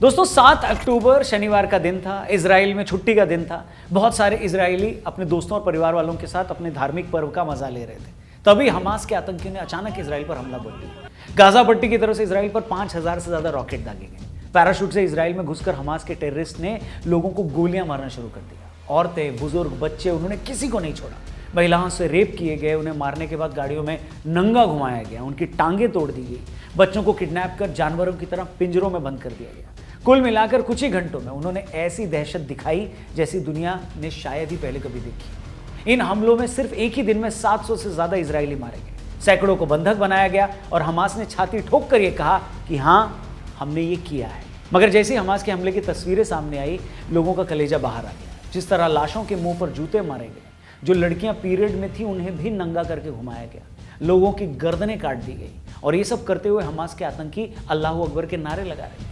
दोस्तों 7 अक्टूबर शनिवार का दिन था, इजराइल में छुट्टी का दिन था। बहुत सारे इजरायली अपने दोस्तों और परिवार वालों के साथ अपने धार्मिक पर्व का मजा ले रहे थे। तभी हमास के आतंकियों ने अचानक इजराइल पर हमला बोल दिया। गाजा पट्टी की तरफ से इजराइल पर 5000 से ज्यादा रॉकेट दागे गए। पैराशूट से इजराइल में घुसकर हमास के टेररिस्ट ने लोगों को गोलियां मारना शुरू कर दिया। औरतें, बुजुर्ग, बच्चे, उन्होंने किसी को नहीं छोड़ा। महिलाओं से रेप किए गए, उन्हें मारने के बाद गाड़ियों में नंगा घुमाया गया, उनकी टांगें तोड़ दी गई, बच्चों को किडनैप कर जानवरों की तरह पिंजरों में बंद कर दिया गया। कुल मिलाकर कुछ ही घंटों में उन्होंने ऐसी दहशत दिखाई जैसी दुनिया ने शायद ही पहले कभी देखी। इन हमलों में सिर्फ एक ही दिन में 700 से ज्यादा इजरायली मारे गए, सैकड़ों को बंधक बनाया गया और हमास ने छाती ठोक कर यह कहा कि हाँ, हमने ये किया है। मगर जैसे ही हमास के हमले की तस्वीरें सामने आई, लोगों का कलेजा बाहर आ गया। जिस तरह लाशों के मुंह पर जूते मारे गए, जो लड़कियां पीरियड में थी उन्हें भी नंगा करके घुमाया गया, लोगों की गर्दनें काट दी गई, और ये सब करते हुए हमास के आतंकी अल्लाहू अकबर के नारे लगा रहे।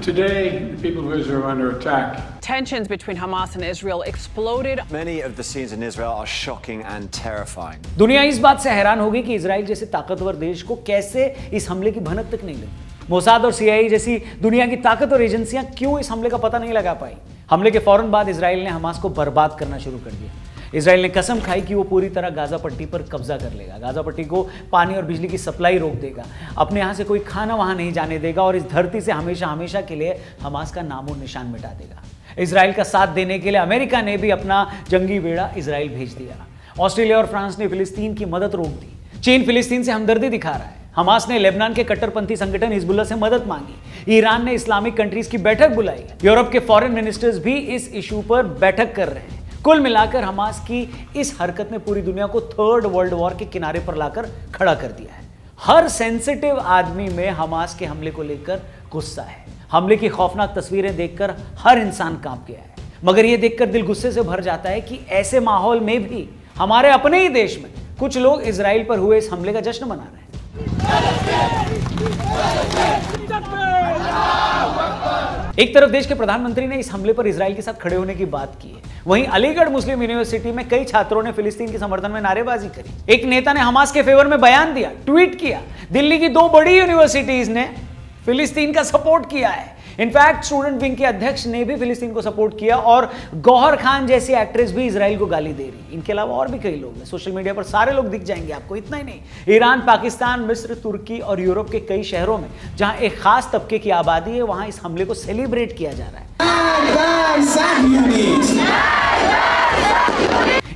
Today, the people of Israel are under attack. Tensions between Hamas and Israel exploded. Many of the scenes in Israel are shocking and terrifying. दुनिया इस बात से हैरान होगी कि इजराइल जैसे ताकतवर देश को कैसे इस हमले की भनक तक नहीं लगी। मोसाद और सीआईए जैसी दुनिया की ताकतवर एजेंसियां क्यों इस हमले का पता नहीं लगा पाई। हमले के फौरन बाद इजराइल ने हमास को बर्बाद करना शुरू कर दिया। इजराइल ने कसम खाई कि वो पूरी तरह गाजा पट्टी पर कब्जा कर लेगा, गाजा पट्टी को पानी और बिजली की सप्लाई रोक देगा, अपने यहाँ से कोई खाना वहाँ नहीं जाने देगा और इस धरती से हमेशा हमेशा के लिए हमास का नामो निशान मिटा देगा। इजराइल का साथ देने के लिए अमेरिका ने भी अपना जंगी बेड़ा इजराइल भेज दिया। ऑस्ट्रेलिया और फ्रांस ने फिलिस्तीन की मदद रोक दी। चीन फिलिस्तीन से हमदर्दी दिखा रहा है। हमास ने लेबनान के कट्टरपंथी संगठन हिजबुल्लाह से मदद मांगी। ईरान ने इस्लामिक कंट्रीज की बैठक बुलाई। यूरोप के फॉरेन मिनिस्टर्स भी इस इशू पर बैठक कर रहे हैं। कुल मिलाकर हमास की इस हरकत ने पूरी दुनिया को थर्ड वर्ल्ड वॉर के किनारे पर लाकर खड़ा कर दिया है। हर सेंसिटिव आदमी में हमास के हमले को लेकर गुस्सा है। हमले की खौफनाक तस्वीरें देखकर हर इंसान कांप गया है। मगर यह देखकर दिल गुस्से से भर जाता है कि ऐसे माहौल में भी हमारे अपने ही देश में कुछ लोग इजराइल पर हुए इस हमले का जश्न मना रहे हैं। एक तरफ देश के प्रधानमंत्री ने इस हमले पर इजराइल के साथ खड़े होने की बात की है, वहीं अलीगढ़ मुस्लिम यूनिवर्सिटी में कई छात्रों ने फिलिस्तीन के समर्थन में नारेबाजी करी। एक नेता ने हमास के फेवर में बयान दिया, ट्वीट किया। दिल्ली की 2 बड़ी यूनिवर्सिटीज ने फिलिस्तीन का सपोर्ट किया है। इनफैक्ट स्टूडेंट विंग के अध्यक्ष ने भी फिलिस्तीन को सपोर्ट किया और गौहर खान जैसी एक्ट्रेस भी इजराइल को गाली दे रही। इनके अलावा और भी कई लोग हैं, सोशल मीडिया पर सारे लोग दिख जाएंगे आपको। इतना ही नहीं, ईरान, पाकिस्तान, मिस्र, तुर्की और यूरोप के कई शहरों में जहां एक खास तबके की आबादी है, वहां इस हमले को सेलिब्रेट किया जा रहा है।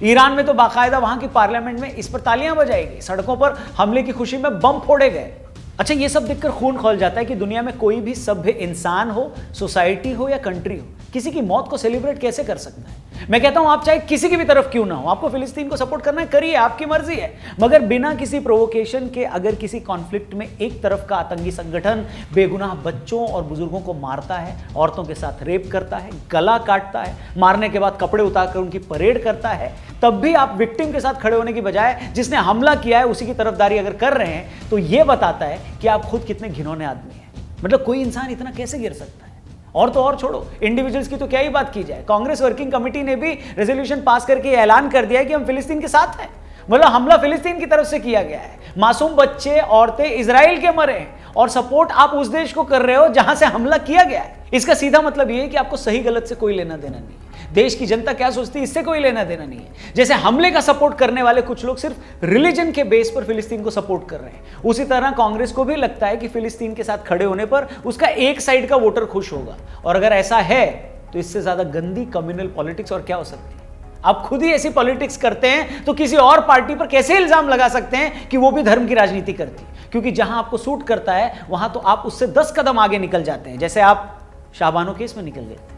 ईरान में तो बाकायदा वहां की पार्लियामेंट में इस पर तालियां बजाई गई, सड़कों पर हमले की खुशी में बम फोड़े गए। अच्छा, ये सब देखकर खून खौल जाता है कि दुनिया में कोई भी सभ्य इंसान हो, सोसाइटी हो या कंट्री हो, किसी की मौत को सेलिब्रेट कैसे कर सकता है। मैं कहता हूं, आप चाहे किसी की भी तरफ क्यों ना हो, आपको फिलिस्तीन को सपोर्ट करना है, करिए, आपकी मर्जी है। मगर बिना किसी प्रोवोकेशन के अगर किसी कॉन्फ्लिक्ट में एक तरफ का आतंकी संगठन बेगुनाह बच्चों और बुजुर्गों को मारता है, औरतों के साथ रेप करता है, गला काटता है, मारने के बाद कपड़े उतारकर उनकी परेड करता है, तब भी आप विक्टिम के साथ खड़े होने की बजाय जिसने हमला किया है उसी की तरफदारी अगर कर रहे हैं, तो यह बताता है कि आप खुद कितने घिनौने आदमी हैं। मतलब कोई इंसान इतना कैसे गिर सकता है। और तो और छोड़ो, इंडिविजुअल्स की तो क्या ही बात की जाए। कांग्रेस वर्किंग कमेटी ने भी रेजोल्यूशन पास करके ऐलान कर दिया है कि हम फिलिस्तीन के साथ हैं। मतलब हमला फिलिस्तीन की तरफ से किया गया है, मासूम बच्चे, औरतें इजराइल के मरे हैं, और सपोर्ट आप उस देश को कर रहे हो जहां से हमला किया गया है। इसका सीधा मतलब यह है कि आपको सही गलत से कोई लेना देना नहीं है। देश की जनता क्या सोचती है, इससे कोई लेना देना नहीं है। जैसे हमले का सपोर्ट करने वाले कुछ लोग सिर्फ रिलीजन के बेस पर फिलिस्तीन को सपोर्ट कर रहे हैं, उसी तरह कांग्रेस को भी लगता है कि फिलिस्तीन के साथ खड़े होने पर उसका एक साइड का वोटर खुश होगा। और अगर ऐसा है तो इससे ज्यादा गंदी कम्युनल पॉलिटिक्स और क्या हो सकती है। आप खुद ही ऐसी पॉलिटिक्स करते हैं तो किसी और पार्टी पर कैसे इल्जाम लगा सकते हैं कि वो भी धर्म की राजनीति करती है। क्योंकि जहां आपको सूट करता है वहां तो आप उससे 10 कदम आगे निकल जाते हैं, जैसे आप शाहबानो केस में निकल गए थे।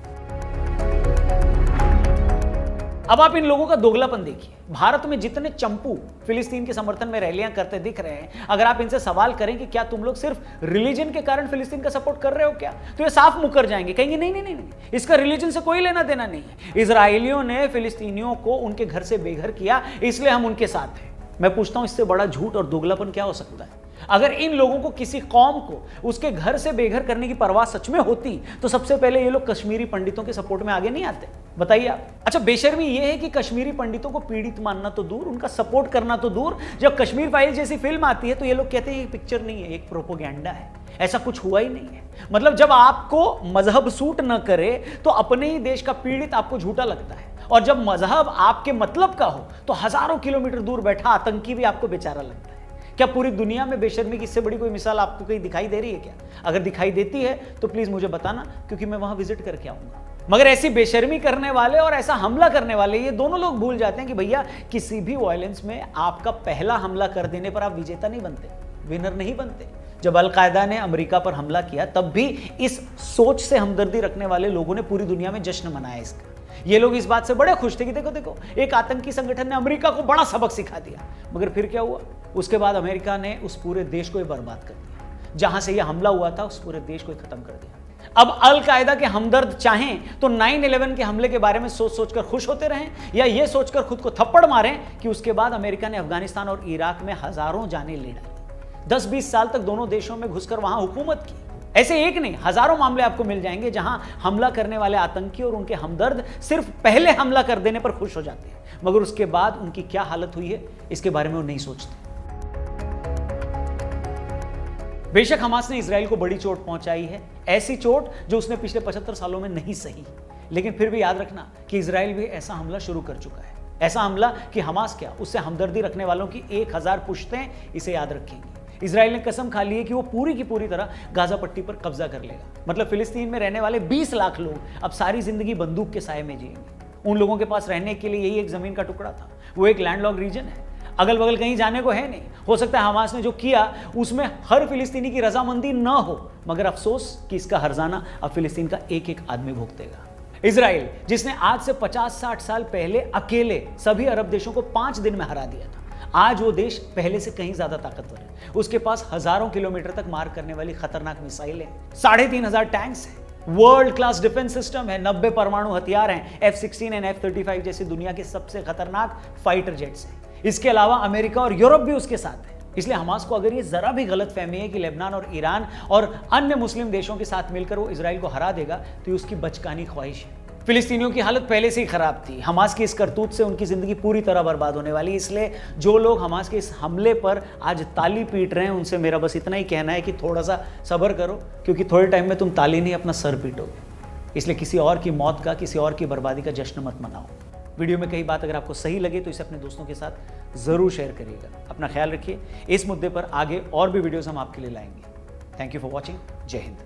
अब आप इन लोगों का दोगलापन देखिए। भारत में जितने चंपू फिलिस्तीन के समर्थन में रैलियां करते दिख रहे हैं, अगर आप इनसे सवाल करें कि क्या तुम लोग सिर्फ रिलीजन के कारण फिलिस्तीन का सपोर्ट कर रहे हो क्या, तो ये साफ मुकर जाएंगे, कहेंगे नहीं नहीं नहीं नहीं, इसका रिलीजन से कोई लेना देना नहीं है। इजरायलियों ने फिलिस्तीनियों को उनके घर से बेघर किया, इसलिए हम उनके साथ हैं। मैं पूछता हूं, इससे बड़ा झूठ और दोगलापन क्या हो सकता है। अगर इन लोगों को किसी कौम को उसके घर से बेघर करने की परवाह सच में होती तो सबसे पहले ये लोग कश्मीरी पंडितों के सपोर्ट में आगे नहीं आते। बताइए आप। अच्छा, बेशर्मी ये है कि कश्मीरी पंडितों को पीड़ित मानना तो दूर, उनका सपोर्ट करना तो दूर, जब कश्मीर फाइल जैसी फिल्म आती है तो ये लोग कहते हैं ये पिक्चर नहीं है, एक प्रोपोगेंडा है। ऐसा कुछ हुआ ही नहीं है। मतलब जब आपको मजहब सूट न करे तो अपने ही देश का पीड़ित आपको झूठा लगता है, और जब मजहब आपके मतलब का हो तो हजारों किलोमीटर दूर बैठा आतंकी भी आपको बेचारा लगता है। क्या पूरी दुनिया में बेशर्मी की इससे बड़ी कोई मिसाल आपको कहीं दिखाई दे रही है क्या? अगर दिखाई देती है तो प्लीज मुझे बताना, क्योंकि मैं वहां विजिट करके आऊंगा। मगर ऐसी बेशर्मी करने वाले और ऐसा हमला करने वाले, ये दोनों लोग भूल जाते हैं कि भैया किसी भी वायलेंस में आपका पहला हमला कर देने पर आप विजेता नहीं बनते, विनर नहीं बनते। जब अलकायदा ने अमेरिका पर हमला किया तब भी इस सोच से हमदर्दी रखने वाले लोगों ने पूरी दुनिया में जश्न मनाया इसका। ये लोग इस बात से बड़े खुश थे कि देखो देखो एक आतंकी संगठन ने अमेरिका को बड़ा सबक सिखा दिया। मगर फिर क्या हुआ? उसके बाद अमेरिका ने उस पूरे देश को बर्बाद कर दिया। जहां से यह हमला हुआ था उस पूरे देश को खत्म कर दिया। अब अल-कायदा के हमदर्द चाहें तो 9/11 के हमले के बारे में सोच सोचकर खुश होते रहें, या ये सोचकर खुद को थप्पड़ मारें कि उसके बाद अमेरिका ने अफगानिस्तान और इराक में हजारों जानें ले डाली। 10-20 साल तक दोनों देशों में घुसकर वहां हुकूमत की। ऐसे एक नहीं हजारों मामले आपको मिल जाएंगे जहां हमला करने वाले आतंकी और उनके हमदर्द सिर्फ पहले हमला कर देने पर खुश हो जाते हैं, मगर उसके बाद उनकी क्या हालत हुई है इसके बारे में वो नहीं सोचते। बेशक हमास ने इजराइल को बड़ी चोट पहुंचाई है, ऐसी चोट जो उसने पिछले 75 सालों में नहीं सही, लेकिन फिर भी याद रखना कि इजराइल भी ऐसा हमला शुरू कर चुका है। ऐसा हमला कि हमास क्या, उससे हमदर्दी रखने वालों की 1000 पुश्तें इसे याद रखेंगी। इजराइल ने कसम खा ली है कि वो पूरी की पूरी तरह गाजा पट्टी पर कब्जा कर लेगा। मतलब फिलिस्तीन में रहने वाले 20 लाख लोग अब सारी जिंदगी बंदूक के साए में जिएंगे। उन लोगों के पास रहने के लिए यही एक जमीन का टुकड़ा था। वो एक लैंडलॉक रीजन है, अगल बगल कहीं जाने को है नहीं। हो सकता है हमास ने जो किया उसमें हर फिलिस्तीनी की रजामंदी न हो, मगर अफसोस कि इसका हर्जाना अब फिलिस्तीन का एक एक आदमी भुगतेगा। इजराइल जिसने आज से 50-60 साल पहले अकेले सभी अरब देशों को 5 दिन में हरा दिया था, आज वो देश पहले से कहीं ज्यादा ताकतवर है। उसके पास हजारों किलोमीटर तक मार करने वाली खतरनाक मिसाइलें, 3500 टैंक्स हैं, वर्ल्ड क्लास डिफेंस सिस्टम है, 90 परमाणु हथियार हैं, F-16 और F-35 जैसी दुनिया के सबसे खतरनाक फाइटर जेट्स हैं। इसके अलावा अमेरिका और यूरोप भी उसके साथ है। इसलिए हमास को अगर ये जरा भी गलत फहमी है कि लेबनान और ईरान और अन्य मुस्लिम देशों के साथ मिलकर वो इजराइल को हरा देगा, तो ये उसकी बचकानी ख्वाहिश है। फिलिस्तीनियों की हालत पहले से ही खराब थी। हमास की इस करतूत से उनकी जिंदगी पूरी तरह बर्बाद होने वाली। इसलिए जो लोग हमास के इस हमले पर आज ताली पीट रहे हैं, उनसे मेरा बस इतना ही कहना है कि थोड़ा सा सब्र करो, क्योंकि थोड़े टाइम में तुम ताली नहीं अपना सर पीटोगे। इसलिए किसी और की मौत का, किसी और की बर्बादी का जश्न मत मनाओ। वीडियो में कई बात अगर आपको सही लगे तो इसे अपने दोस्तों के साथ जरूर शेयर करिएगा। अपना ख्याल रखिए। इस मुद्दे पर आगे और भी वीडियोस हम आपके लिए लाएंगे। Thank you for watching. जय हिंद।